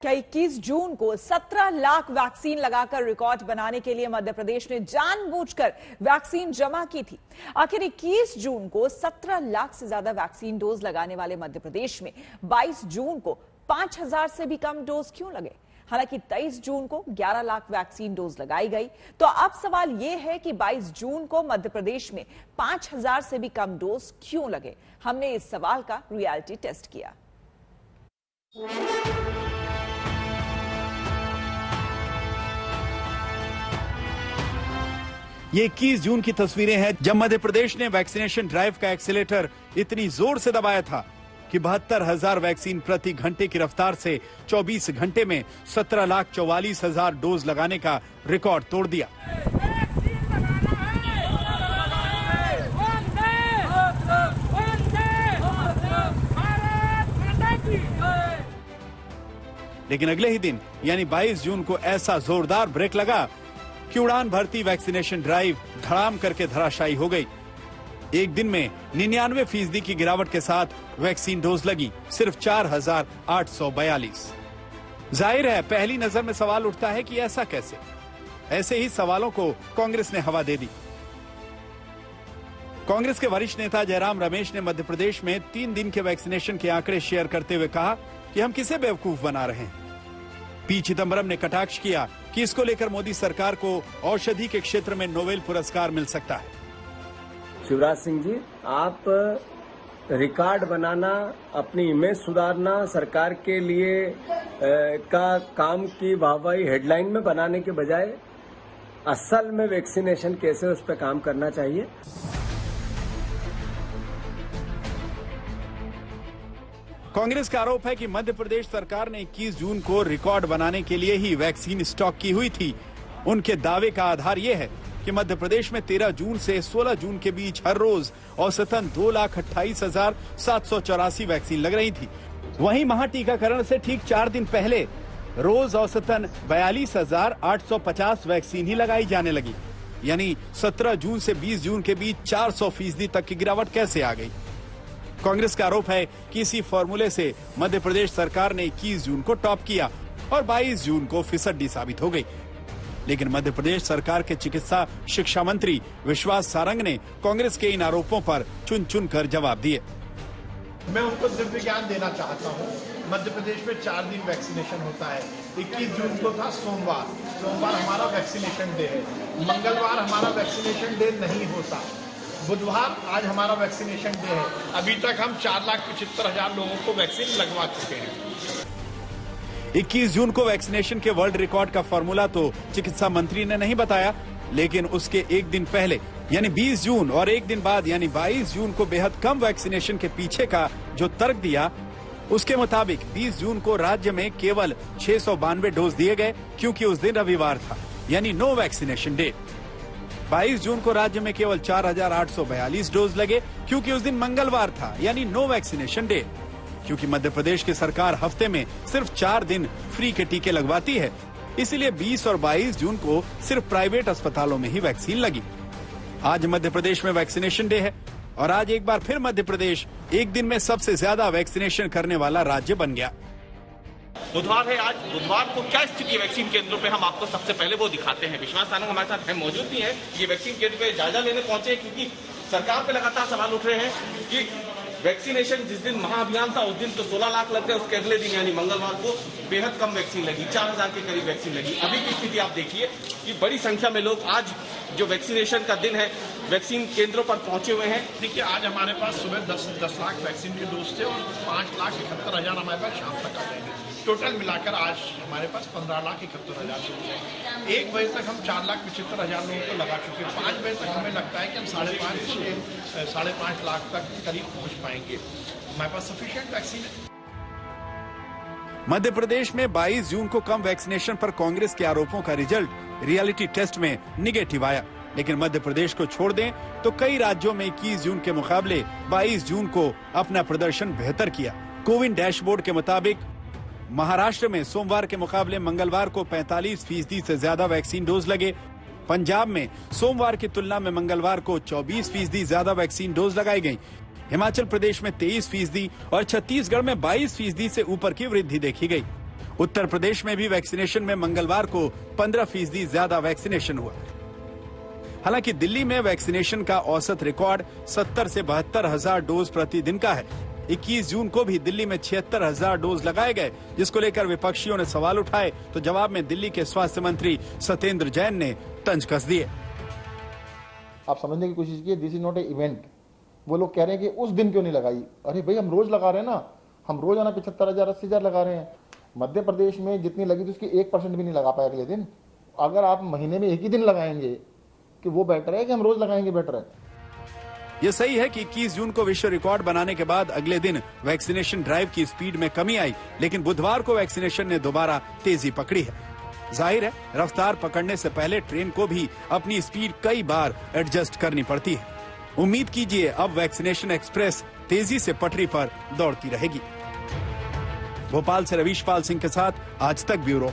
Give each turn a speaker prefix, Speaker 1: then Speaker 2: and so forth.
Speaker 1: क्या 21 जून को 17 लाख वैक्सीन लगाकर रिकॉर्ड बनाने के लिए मध्य प्रदेश ने जानबूझकर वैक्सीन जमा की थी। आखिर 21 जून को 17 लाख से ज्यादा वैक्सीन डोज लगाने वाले मध्य प्रदेश में 22 जून को 5000 से भी कम डोज क्यों लगे? हालांकि 23 जून को 11 लाख वैक्सीन डोज लगाई गई। तो अब सवाल यह है कि 22 जून को मध्य प्रदेश में 5000 से भी कम डोज क्यों लगे? हमने इस सवाल का रियलिटी टेस्ट किया।
Speaker 2: ये 21 जून की तस्वीरें हैं जब मध्य प्रदेश ने वैक्सीनेशन ड्राइव का एक्सीलेटर इतनी जोर से दबाया था कि 72,000 वैक्सीन प्रति घंटे की रफ्तार से 24 घंटे में 17,44,000 डोज लगाने का रिकॉर्ड तोड़ दिया। लेकिन अगले ही दिन यानी 22 जून को ऐसा जोरदार ब्रेक लगा कि उड़ान भरती वैक्सीनेशन ड्राइव धड़ाम करके धराशायी हो गई। एक दिन में 99% की गिरावट के साथ वैक्सीन डोज लगी सिर्फ 4,842। जाहिर है पहली नजर में सवाल उठता है कि ऐसा कैसे? ऐसे ही सवालों को कांग्रेस ने हवा दे दी। कांग्रेस के वरिष्ठ नेता जयराम रमेश ने मध्य प्रदेश में 3 दिन के वैक्सीनेशन के आंकड़े शेयर करते हुए कहा कि हम किसे बेवकूफ बना रहे हैं। पी चिदंबरम ने कटाक्ष किया कि इसको लेकर मोदी सरकार को औषधि के क्षेत्र में नोबेल पुरस्कार मिल सकता है।
Speaker 3: शिवराज सिंह जी, आप रिकॉर्ड बनाना, अपनी इमेज सुधारना, सरकार के लिए का काम की वाहवाही हेडलाइन में बनाने के बजाय असल में वैक्सीनेशन कैसे उस पर काम करना चाहिए।
Speaker 2: कांग्रेस का आरोप है कि मध्य प्रदेश सरकार ने 21 जून को रिकॉर्ड बनाने के लिए ही वैक्सीन स्टॉक की हुई थी। उनके दावे का आधार यह है कि मध्य प्रदेश में 13 जून से 16 जून के बीच हर रोज औसतन 2,28,784 वैक्सीन लग रही थी। वहीं महाटीकाकरण से ठीक 4 दिन पहले रोज औसतन 42,850 वैक्सीन ही लगाई जाने लगी। यानी 17 जून से 20 जून के बीच 400% तक की गिरावट कैसे आ गई? कांग्रेस का आरोप है कि इसी फॉर्मूले से मध्य प्रदेश सरकार ने 21 जून को टॉप किया और 22 जून को फिसड्डी साबित हो गई। लेकिन मध्य प्रदेश सरकार के चिकित्सा शिक्षा मंत्री विश्वास सारंग ने कांग्रेस के इन आरोपों पर चुन चुन कर जवाब दिए।
Speaker 4: मैं उनको दिव्य ज्ञान देना चाहता हूँ। मध्य प्रदेश में 4 दिन वैक्सीनेशन होता है। 21 जून को था सोमवार हमारा वैक्सीनेशन डे है। मंगलवार हमारा वैक्सीनेशन डे नहीं होता। बुधवार आज हमारा वैक्सीनेशन डे है। अभी तक हम 4,75,000 लोगों को वैक्सीन लगवा चुके हैं।
Speaker 2: 21 जून को वैक्सीनेशन के वर्ल्ड रिकॉर्ड का फॉर्मूला तो चिकित्सा मंत्री ने नहीं बताया, लेकिन उसके एक दिन पहले यानी 20 जून और एक दिन बाद यानी 22 जून को बेहद कम वैक्सीनेशन के पीछे का जो तर्क दिया, उसके मुताबिक 20 जून को राज्य में केवल 692 डोज दिए गए क्योंकि उस दिन रविवार था, यानी नो वैक्सीनेशन डे। 22 जून को राज्य में केवल 4,842 डोज लगे क्योंकि उस दिन मंगलवार था, यानी नो वैक्सीनेशन डे। क्योंकि मध्य प्रदेश की सरकार हफ्ते में सिर्फ 4 दिन फ्री के टीके लगवाती है, इसीलिए 20 और 22 जून को सिर्फ प्राइवेट अस्पतालों में ही वैक्सीन लगी। आज मध्य प्रदेश में वैक्सीनेशन डे है और आज एक बार फिर मध्य प्रदेश एक दिन में सबसे ज्यादा वैक्सीनेशन करने वाला राज्य बन गया।
Speaker 5: बुधवार है आज। बुधवार को क्या स्थिति है वैक्सीन केंद्रों पे, हम आपको सबसे पहले वो दिखाते हैं। विश्वास सारंग हमारे साथ है, मौजूद भी है। ये वैक्सीन केंद्र पे जायजा लेने पहुंचे क्योंकि सरकार पे लगातार सवाल उठ रहे हैं कि वैक्सीनेशन जिस दिन महाअभियान था उस दिन तो 16 लाख लग गए, उसके अगले दिन यानी मंगलवार को बेहद कम वैक्सीन लगी, 4,000 के करीब वैक्सीन लगी। अभी की स्थिति आप देखिए कि बड़ी संख्या में लोग आज जो वैक्सीनेशन का दिन है वैक्सीन केंद्रों पर पहुंचे हुए हैं।
Speaker 4: देखिए, आज हमारे पास सुबह 10 लाख वैक्सीन के डोज थे और 5,71,000 हमारे पास शाम तक आ जाएंगे। टोटल मिलाकर आज हमारे पास 15,71,000 डोज है। 1 बजे तक हम 4,75,000 लोगों को लगा चुके हैं। 5 बजे तक हमें लगता है कि हम 5.5 लाख तक करीब पहुंच पाएंगे। हमारे पास सफिशिएंट वैक्सीन है।
Speaker 2: मध्य प्रदेश में 22 जून को कम वैक्सीनेशन पर कांग्रेस के आरोपों का रिजल्ट रियलिटी टेस्ट में निगेटिव आया। लेकिन मध्य प्रदेश को छोड़ दें तो कई राज्यों में 21 जून के मुकाबले 22 जून को अपना प्रदर्शन बेहतर किया। कोविन डैशबोर्ड के मुताबिक महाराष्ट्र में सोमवार के मुकाबले मंगलवार को 45% से ज्यादा वैक्सीन डोज लगे। पंजाब में सोमवार की तुलना में मंगलवार को 24% ज्यादा वैक्सीन डोज लगाई गई। हिमाचल प्रदेश में 23% और छत्तीसगढ़ में 22% से ऊपर की वृद्धि देखी गई। उत्तर प्रदेश में भी वैक्सीनेशन में मंगलवार को 15% ज्यादा वैक्सीनेशन हुआ। हालांकि दिल्ली में वैक्सीनेशन का औसत रिकॉर्ड 70 से 72 हजार डोज प्रतिदिन का है। 21 जून को भी दिल्ली में 76 हजार डोज लगाए गए, जिसको लेकर विपक्षियों ने सवाल उठाए तो जवाब में दिल्ली के स्वास्थ्य मंत्री सत्येंद्र जैन ने तंज कस दिए।
Speaker 6: आप समझने की कोशिश कीजिए, this is not a event. वो लोग कह रहे हैं कि उस दिन क्यों नहीं लगाई। अरे भाई, हम रोज लगा रहे हैं ना, हम रोजाना 75,000 80,000 लगा रहे हैं। मध्य प्रदेश में जितनी लगी थी उसकी 1% भी नहीं लगा पाए अगले दिन। अगर आप महीने में एक ही दिन लगाएंगे कि वो बेटर है कि हम रोज लगाएंगे बेटर है।
Speaker 2: ये सही है कि 21 जून को विश्व रिकॉर्ड बनाने के बाद अगले दिन वैक्सीनेशन ड्राइव की स्पीड में कमी आई, लेकिन बुधवार को वैक्सीनेशन ने दोबारा तेजी पकड़ी है। जाहिर है, रफ्तार पकड़ने से पहले ट्रेन को भी अपनी स्पीड कई बार एडजस्ट करनी पड़ती है। उम्मीद कीजिए अब वैक्सीनेशन एक्सप्रेस तेजी से पटरी पर दौड़ती रहेगी। भोपाल से रवीश पाल सिंह के साथ आज तक ब्यूरो।